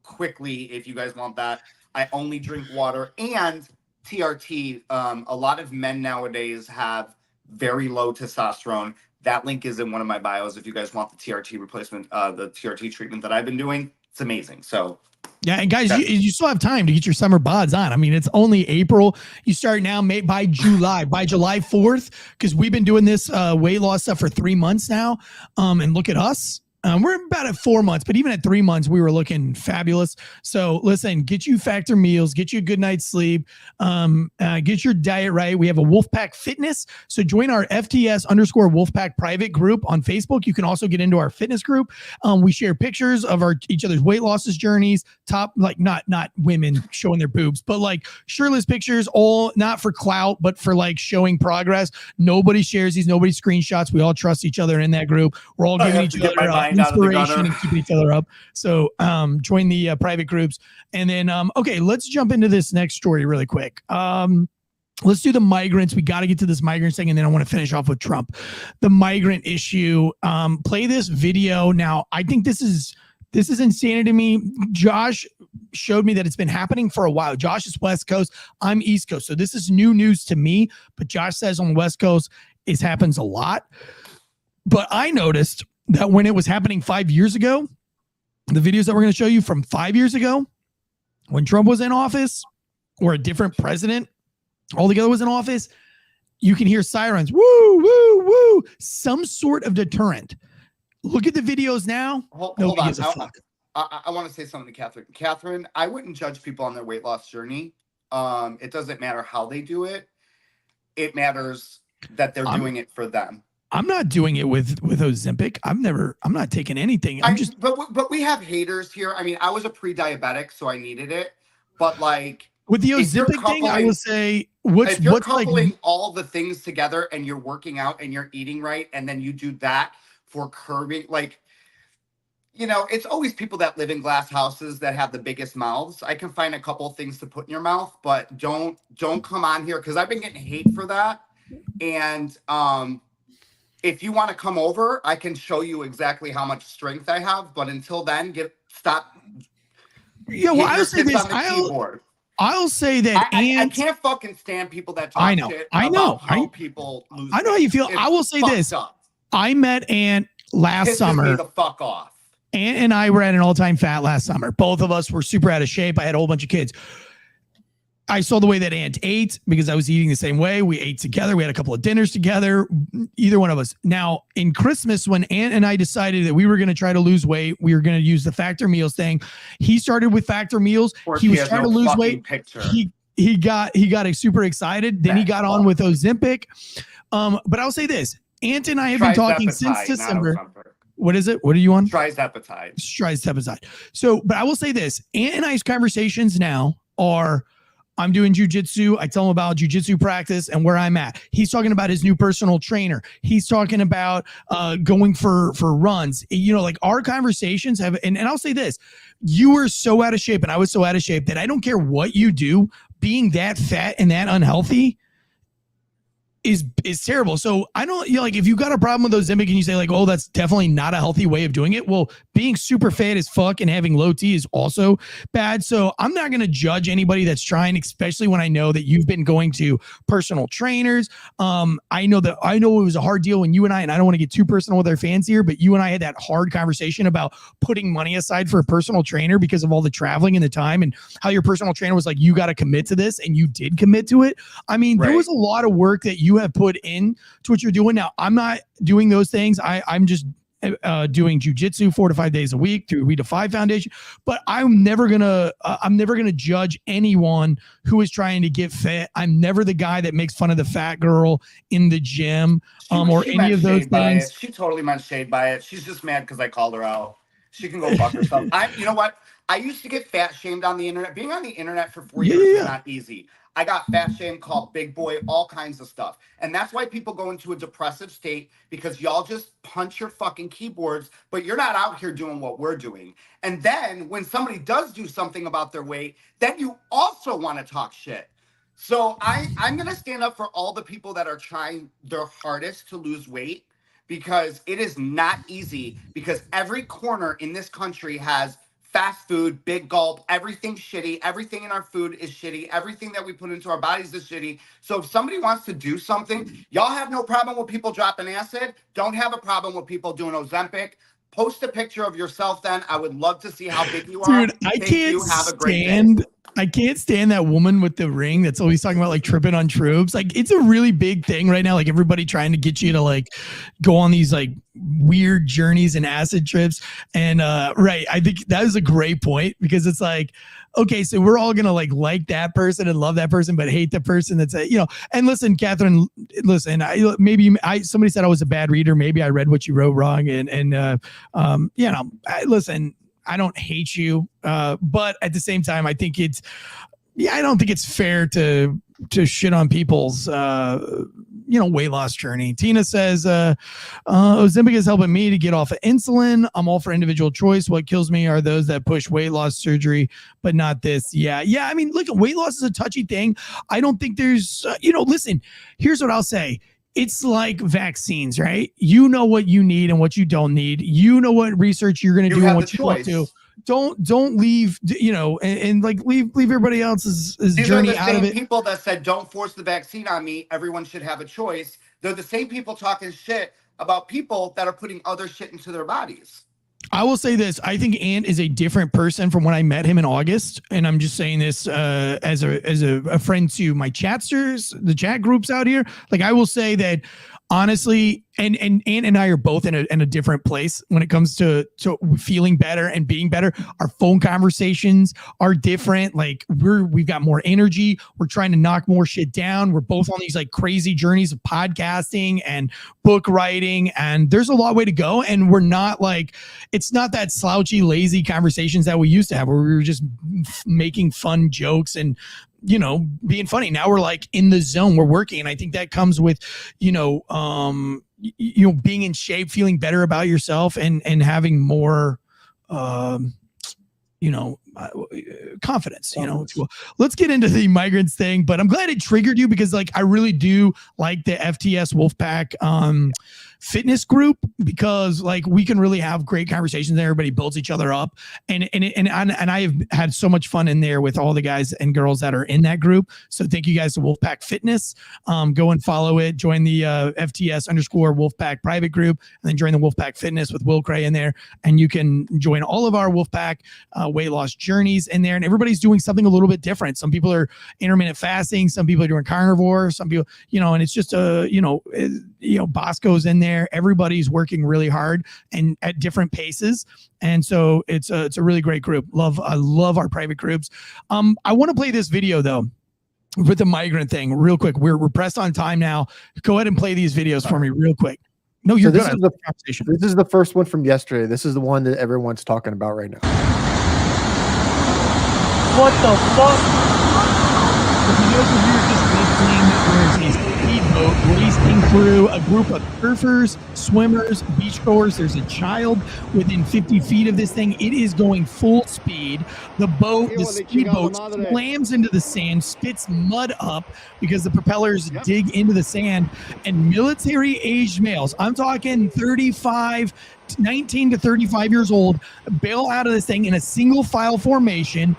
quickly if you guys want that. I only drink water and TRT. A lot of men nowadays have very low testosterone. That link is in one of my bios if you guys want the TRT replacement, the TRT treatment that I've been doing. It's amazing. So yeah, and guys, you still have time to get your summer bods on. It's only April. You start now, by July 4th, because we've been doing this weight loss stuff for 3 months now. And look at us. We're about at 4 months, but even at 3 months, we were looking fabulous. So listen, get you factor meals, get you a good night's sleep, get your diet right. We have a Wolfpack Fitness. So join our FTS_Wolfpack private group on Facebook. You can also get into our fitness group. We share pictures of each other's weight losses journeys, like not women showing their boobs, but like shirtless pictures, all not for clout, but for like showing progress. Nobody shares these, nobody screenshots. We all trust each other in that group. We're all giving each other inspiration and keeping each other up. So join the private groups. And then, okay, let's jump into this next story really quick. Let's do the migrants. We got to get to this migrant thing, and then I want to finish off with Trump. The migrant issue. Play this video. Now, I think this is insanity to me. Josh showed me that it's been happening for a while. Josh is West Coast. I'm East Coast. So this is new news to me. But Josh says on the West Coast, it happens a lot. But I noticed that when it was happening 5 years ago, the videos that we're going to show you from 5 years ago, when Trump was in office or a different president altogether was in office, you can hear sirens, woo, woo, woo, some sort of deterrent. Look at the videos now. Hold on. I want to say something to Catherine. Catherine, I wouldn't judge people on their weight loss journey. It doesn't matter how they do it. It matters that they're doing it for them. I'm not doing it with Ozempic. I'm not taking anything. But we have haters here. I mean, I was a pre-diabetic, so I needed it. But like with the Ozempic thing, I will say what's coupling like all the things together and you're working out and you're eating right, and then you do that for curbing, like, you know, it's always people that live in glass houses that have the biggest mouths. I can find a couple of things to put in your mouth, but don't come on here because I've been getting hate for that. And if you want to come over, I can show you exactly how much strength I have. But until then, stop. Yeah, well, I'll say this. I'll say that I can't fucking stand people that talk shit about how people lose. I know how you feel. I will say this. I met Ant last summer. Me the fuck off. Ant and I were at an all-time fat last summer. Both of us were super out of shape. I had a whole bunch of kids. I saw the way that Ant ate because I was eating the same way. We ate together. We had a couple of dinners together, either one of us. Now, in Christmas, when Ant and I decided that we were going to try to lose weight, we were going to use the factor meals thing. He started with factor meals. He was trying to lose weight. He got super excited. Then he got on with Ozempic. But I'll say this. Ant and I have been talking since December. What is it? What are you on? Trizepatide. So, but I will say this. Ant and I's conversations now are, I'm doing jujitsu. I tell him about jujitsu practice and where I'm at. He's talking about his new personal trainer. He's talking about going for runs. You know, like our conversations have, and I'll say this, you were so out of shape and I was so out of shape that I don't care what you do, being that fat and that unhealthy is terrible. So I don't, you know, like if you got a problem with Ozempic and you say like, oh, that's definitely not a healthy way of doing it. Well, being super fat as fuck and having low T is also bad. So I'm not going to judge anybody that's trying, especially when I know that you've been going to personal trainers. I know it was a hard deal when you and I don't want to get too personal with our fans here, but you and I had that hard conversation about putting money aside for a personal trainer because of all the traveling and the time, and how your personal trainer was like, you got to commit to this, and you did commit to it. I mean, There was a lot of work that you have put in to what you're doing. Now, I'm not doing those things. I'm just doing jujitsu 4 to 5 days a week through We Defy Foundation. But I'm never gonna judge anyone who is trying to get fit. I'm never the guy that makes fun of the fat girl in the gym or any of those things. She totally meant shade by it. She's just mad because I called her out. She can go fuck herself. You know what? I used to get fat shamed on the internet. Being on the internet for 4 years is not easy. I got fat shamed, called big boy, all kinds of stuff. And that's why people go into a depressive state, because y'all just punch your fucking keyboards, but you're not out here doing what we're doing. And then when somebody does do something about their weight, then you also want to talk shit. So I'm going to stand up for all the people that are trying their hardest to lose weight, because it is not easy, because every corner in this country has fast food, big gulp, everything's shitty. Everything in our food is shitty. Everything that we put into our bodies is shitty. So if somebody wants to do something, y'all have no problem with people dropping acid. Don't have a problem with people doing Ozempic. Post a picture of yourself then. I would love to see how big you are. Dude, I can't stand I can't stand that woman with the ring that's always talking about like tripping on troops. Like it's a really big thing right now. Like everybody trying to get you to like go on these like weird journeys and acid trips. And right, I think that is a great point because it's like, okay, so we're all gonna like that person and love that person, but hate the person that's And listen, Catherine, listen, somebody said I was a bad reader. Maybe I read what you wrote wrong, listen. I don't hate you, but at the same time, I think I don't think it's fair to shit on people's, weight loss journey. Tina says, Ozempic is helping me to get off of insulin. I'm all for individual choice. What kills me are those that push weight loss surgery, but not this. Yeah. I mean, look, weight loss is a touchy thing. I don't think there's, listen, here's what I'll say. It's like vaccines, right? You know what you need and what you don't need. You know what research you're going to do and what you want to. Don't leave, and leave everybody else's journey out of it. People that said don't force the vaccine on me. Everyone should have a choice. They're the same people talking shit about people that are putting other shit into their bodies. I will say this. I think Ant is a different person from when I met him in August. And I'm just saying this as a friend to my chatsters, the chat groups out here. Like I will say that honestly, and Ant and I are both in a different place when it comes to feeling better and being better. Our phone conversations are different. Like we've got more energy. We're trying to knock more shit down. We're both on these like crazy journeys of podcasting and book writing, and there's a long way to go. And we're not like, it's not that slouchy, lazy conversations that we used to have where we were just making fun jokes and being funny. Now we're like in the zone, we're working. And I think that comes with, being in shape, feeling better about yourself and having more, confidence, Let's get into the migrants thing, but I'm glad it triggered you because like, I really do like the FTS Wolfpack, fitness group because like we can really have great conversations and everybody builds each other up and I have had so much fun in there with all the guys and girls that are in that group. So thank you guys to Wolfpack Fitness. Go and follow it, join the FTS_Wolfpack private group, and then join the Wolfpack Fitness with Will Cray in there. And you can join all of our Wolfpack weight loss journeys in there. And everybody's doing something a little bit different. Some people are intermittent fasting, some people are doing carnivore, some people, and it's just Bosco's in there. Everybody's working really hard and at different paces. And so it's a really great group. I love our private groups. I want to play this video though with the migrant thing real quick. We're pressed on time now. Go ahead and play these videos for me real quick. No, you're good. This is the first one from yesterday. This is the one that everyone's talking about right now. What the fuck? The videos of you just listening, there's a speedboat racing through a group of surfers, swimmers, beachgoers. There's a child within 50 feet of this thing. It is going full speed. The speedboat slams into the sand, spits mud up because the propellers dig into the sand, and military-aged males, I'm talking 19 to 35 years old, bail out of this thing in a single file formation.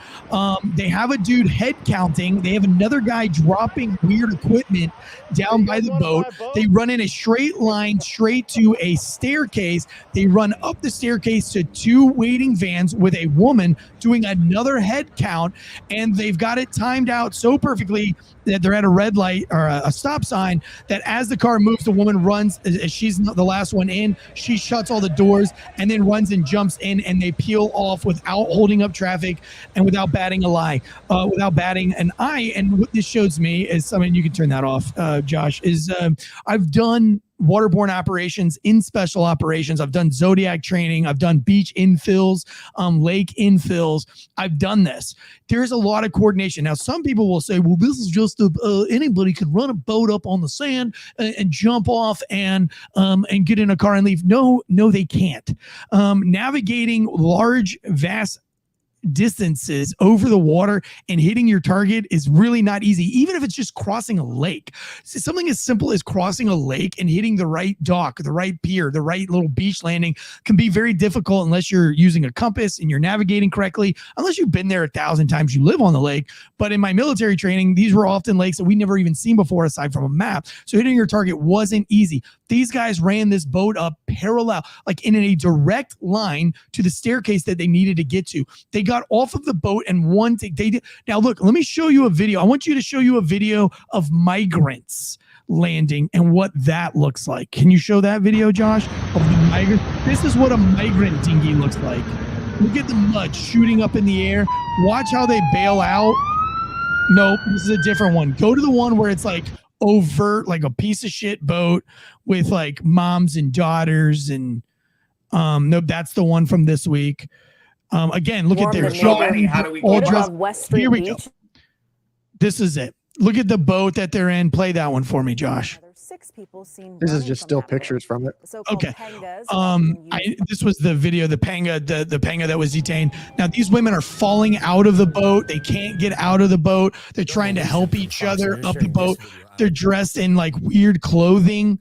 They have a dude head counting. They have another guy dropping weird equipment down by the boat. They run in a straight line straight to a staircase. They run up the staircase to two waiting vans with a woman doing another head count, and they've got it timed out so perfectly that they're at a red light or a stop sign that as the car moves, the woman runs, as she's the last one in, she shuts all the doors and then runs and jumps in, and they peel off without holding up traffic and without batting an eye. And what this shows me is something, you can turn that off, Josh, is I've done waterborne operations in special operations. I've done Zodiac training. I've done beach infills, lake infills. I've done this. There's a lot of coordination. Now, some people will say, well, this is just anybody could run a boat up on the sand and jump off and get in a car and leave. No, they can't. Navigating large, vast distances over the water and hitting your target is really not easy, even if it's just crossing a lake. Something as simple as crossing a lake and hitting the right dock, the right pier, the right little beach landing can be very difficult unless you're using a compass and you're navigating correctly, unless you've been there 1,000 times, you live on the lake. But in my military training, these were often lakes that we never even seen before aside from a map. So hitting your target wasn't easy. These guys ran this boat up parallel, like in a direct line to the staircase that they needed to get to. They got got off of the boat and they did. Now look, let me show you a video. I want you to show you a video of migrants landing and what that looks like. Can you show that video, Josh, of the migrant? This is what a migrant dinghy looks like. Look at the mud shooting up in the air. Watch how they bail out. Nope, this is a different one. Go to the one where it's like overt, like a piece of shit boat with like moms and daughters. And nope, that's the one from this week. Again, look at their children all dressed. Here we go. This is it. Look at the boat that they're in. Play that one for me, Josh. 6 people seen This is just still pictures from it. Okay. This was the video, the panga that was detained. Now these women are falling out of the boat. They can't get out of the boat. They're trying to help each other up the boat. They're dressed in like weird clothing.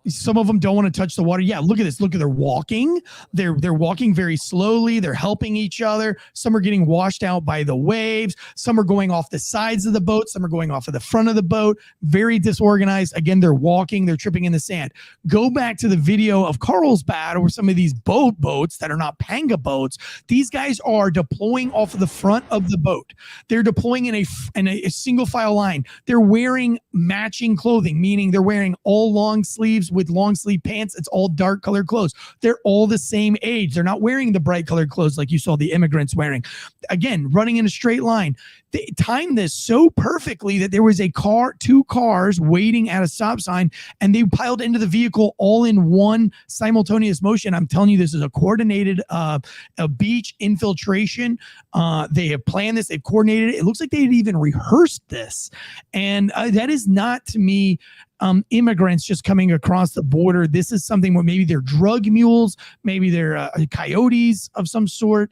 Some of them don't want to touch the water. Yeah, look at this. Look at they're walking. They're walking very slowly. They're helping each other. Some are getting washed out by the waves. Some are going off the sides of the boat. Some are going off of the front of the boat. Very disorganized. Again, they're walking. They're tripping in the sand. Go back to the video of Carlsbad or some of these boats that are not panga boats. These guys are deploying off of the front of the boat. They're deploying in a single file line. They're wearing matching clothing, meaning they're wearing all long sleeves with long sleeve pants. It's all dark colored clothes. They're all the same age. They're not wearing the bright colored clothes like you saw the immigrants wearing. Again, running in a straight line. They timed this so perfectly that there was two cars waiting at a stop sign, and they piled into the vehicle all in one simultaneous motion. I'm telling you, this is a coordinated a beach infiltration. They have planned this. They've coordinated it. It looks like they had even rehearsed this. And that is not, to me, immigrants just coming across the border. This is something where maybe they're drug mules, maybe they're coyotes of some sort.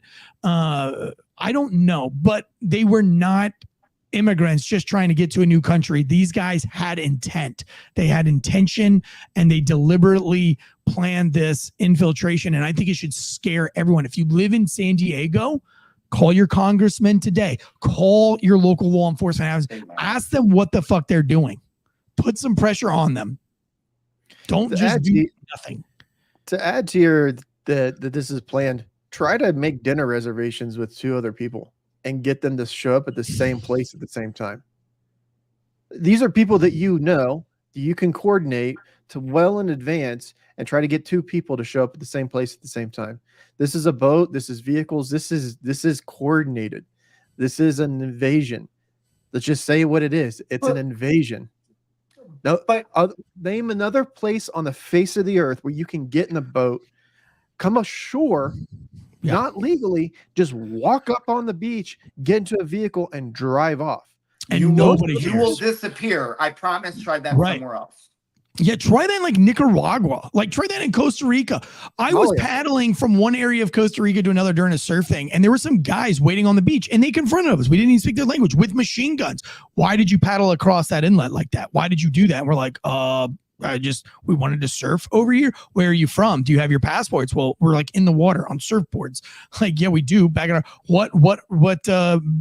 I don't know, but they were not immigrants just trying to get to a new country. These guys had intent. They had intention, and they deliberately planned this infiltration. And I think it should scare everyone. If you live in San Diego, call your congressman today. Call your local law enforcement. Ask them what the fuck they're doing. Put some pressure on them. Don't just do nothing. To add to your that this is planned, try to make dinner reservations with 2 other people and get them to show up at the same place at the same time. These are people that you can coordinate to well in advance and try to get 2 people to show up at the same place at the same time. This is a boat. This is vehicles. This is coordinated. This is an invasion. Let's just say what it is. It's an invasion. No, but name another place on the face of the earth where you can get in a boat, come ashore, not legally, just walk up on the beach, get into a vehicle, and drive off. And you will disappear. I promise. Try that somewhere else. Yeah, try that in like Nicaragua. Like try that in Costa Rica. I was paddling from one area of Costa Rica to another during a surf thing, and there were some guys waiting on the beach, and they confronted us. We didn't even speak their language with machine guns. Why did you paddle across that inlet like that? Why did you do that? And we're like, we wanted to surf over here. Where are you from? Do you have your passports? Well, we're like in the water on surfboards. Like, yeah, we do. Back in our what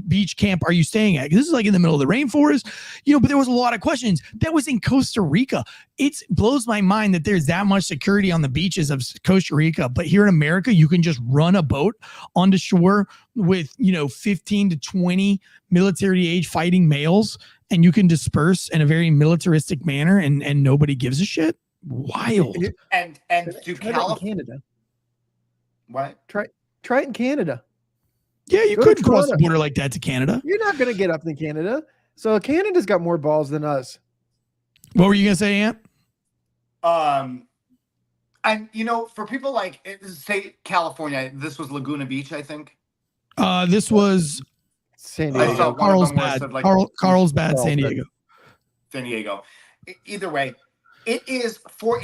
beach camp are you staying at? This is like in the middle of the rainforest, but there was a lot of questions. That was in Costa Rica. It blows my mind that there's that much security on the beaches of Costa Rica. But here in America, you can just run a boat onto shore with, 15 to 20 military age fighting males, and you can disperse in a very militaristic manner, and nobody gives a shit. Wild. And to Canada. What? Try it in Canada. Yeah, you could cross the border like that to Canada. You're not going to get up in Canada. So Canada's got more balls than us. What were you going to say, Ant? And for people like say California, this was Laguna Beach, I think. This was San Diego. Carlsbad, San Diego. San Diego. Either way, it is for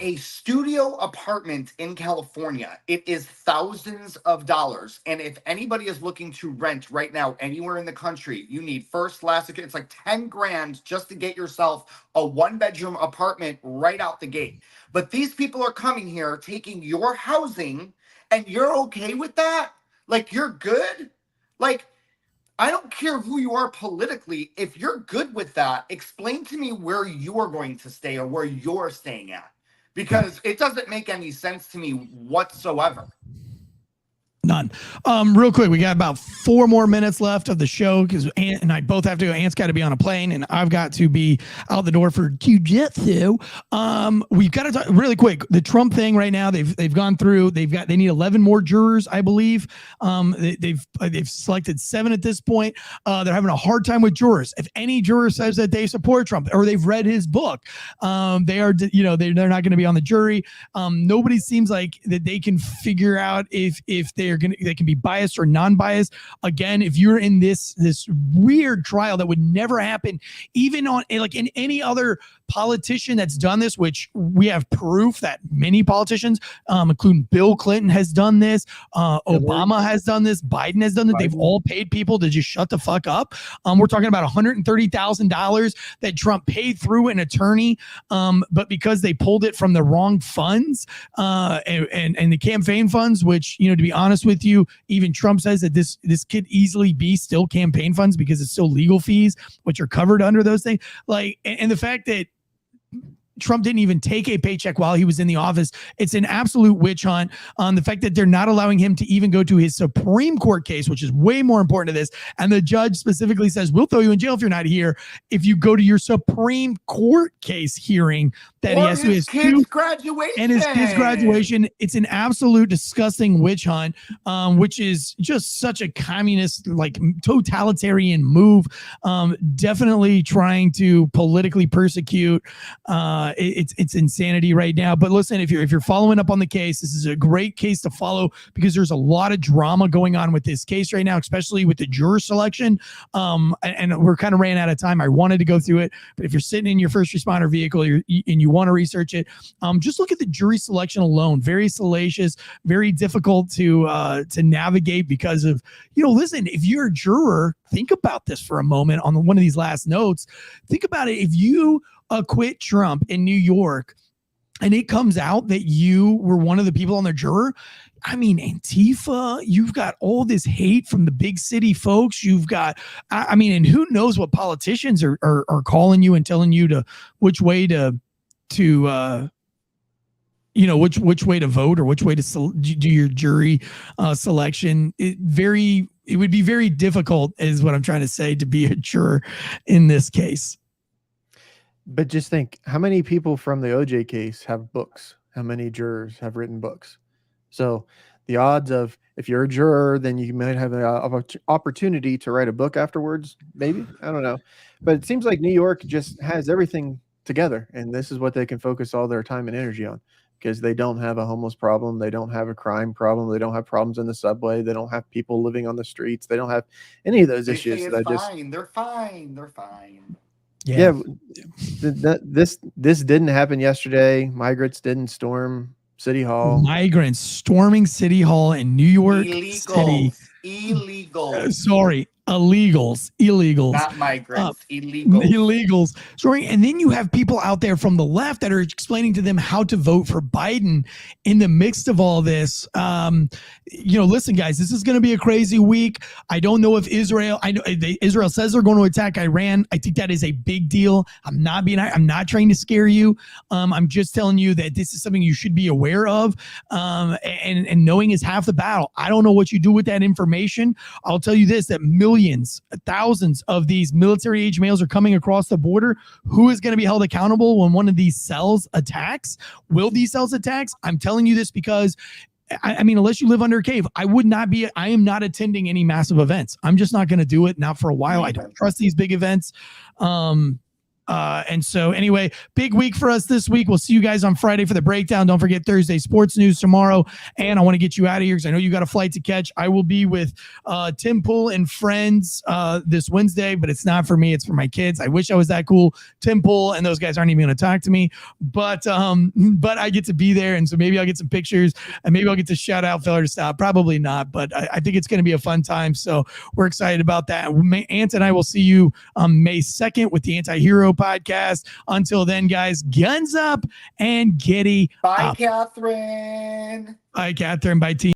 a studio apartment in California. It is thousands of dollars. And if anybody is looking to rent right now anywhere in the country, you need first, last, it's like 10 grand just to get yourself a 1-bedroom apartment right out the gate. But these people are coming here, taking your housing, and you're okay with that? Like, you're good? Like, I don't care who you are politically. If you're good with that, explain to me where you are going to stay or where you're staying at, because it doesn't make any sense to me whatsoever. None. Real quick, we got about 4 more minutes left of the show because Ant and I both have to go. Ant's got to be on a plane, and I've got to be out the door for jiu-jitsu. We've got to talk really quick. The Trump thing right now. They've gone through. They need 11 more jurors, I believe. They've selected 7 at this point. They're having a hard time with jurors. If any juror says that they support Trump or they've read his book, they are, they're not going to be on the jury. Nobody seems like that they can figure out if they can be biased or non-biased. Again, if you're in this weird trial that would never happen, even on like in any other politician that's done this, which we have proof that many politicians, including Bill Clinton, has done this. Obama has done this. Biden has done this. They've all paid people to just shut the fuck up. We're talking about $130,000 that Trump paid through an attorney, but because they pulled it from the wrong funds and the campaign funds, which, to be honest with you, even Trump says that this could easily be still campaign funds because it's still legal fees, which are covered under those things. Like, and the fact that Trump didn't even take a paycheck while he was in the office. It's an absolute witch hunt on the fact that they're not allowing him to even go to his Supreme Court case, which is way more important to this. And the judge specifically says, we'll throw you in jail if you're not here. If you go to your Supreme Court case hearing that he has to his kid's graduation and his kid's graduation. It's an absolute disgusting witch hunt, which is just such a communist, like totalitarian move. Definitely trying to politically persecute. It's insanity right now. But listen, if you're following up on the case, this is a great case to follow because there's a lot of drama going on with this case right now, especially with the juror selection. And we're kind of ran out of time. I wanted to go through it, but if you're sitting in your first responder vehicle and you want to research it, just look at the jury selection alone. Very salacious, very difficult to navigate because of, listen, if you're a juror, think about this for a moment on one of these last notes. Think about it. If you acquit Trump in New York and it comes out that you were one of the people on the juror, I mean, Antifa, you've got all this hate from the big city folks. You've got, and who knows what politicians are calling you and telling you which way to which way to vote or which way to do your jury selection. It would be very difficult, is what I'm trying to say, to be a juror in this case. But just think, how many people from the OJ case have books? How many jurors have written books? So the odds of, if you're a juror, then you might have an opportunity to write a book afterwards. Maybe, I don't know. But it seems like New York just has everything together, and this is what they can focus all their time and energy on, because they don't have a homeless problem. They don't have a crime problem. They don't have problems in the subway. They don't have people living on the streets. They don't have any of those issues. They're fine. They're fine. Yeah. This didn't happen yesterday. Migrants didn't storm City Hall. Migrants storming City Hall in New York City. Illegals, not migrants, illegals. Sorry, and then you have people out there from the left that are explaining to them how to vote for Biden in the midst of all this. Listen, guys, this is going to be a crazy week. I don't know if Israel says they're going to attack Iran. I think that is a big deal. I'm not trying to scare you. I'm just telling you that this is something you should be aware of. And knowing is half the battle. I don't know what you do with that information. I'll tell you this, that thousands of these military age males are coming across the border. Who is going to be held accountable when one of these cells attacks? Will these cells attack? I'm telling you this because unless you live under a cave, I am not attending any massive events. I'm just not going to do it. Not for a while. I don't trust these big events. And so anyway, big week for us this week. We'll see you guys on Friday for the breakdown. Don't forget Thursday sports news tomorrow. And I want to get you out of here because I know you got a flight to catch. I will be with Tim Pool and friends this Wednesday, but it's not for me. It's for my kids. I wish I was that cool. Tim Pool and those guys aren't even going to talk to me, but I get to be there. And so maybe I'll get some pictures and maybe I'll get to shout out Feller to Stop. Probably not, but I think it's going to be a fun time. So we're excited about that. Ant and I will see you May 2nd with the Anti-Hero podcast. Until then, guys, guns up and giddy Bye, up. Catherine. Bye, Catherine. Bye, team.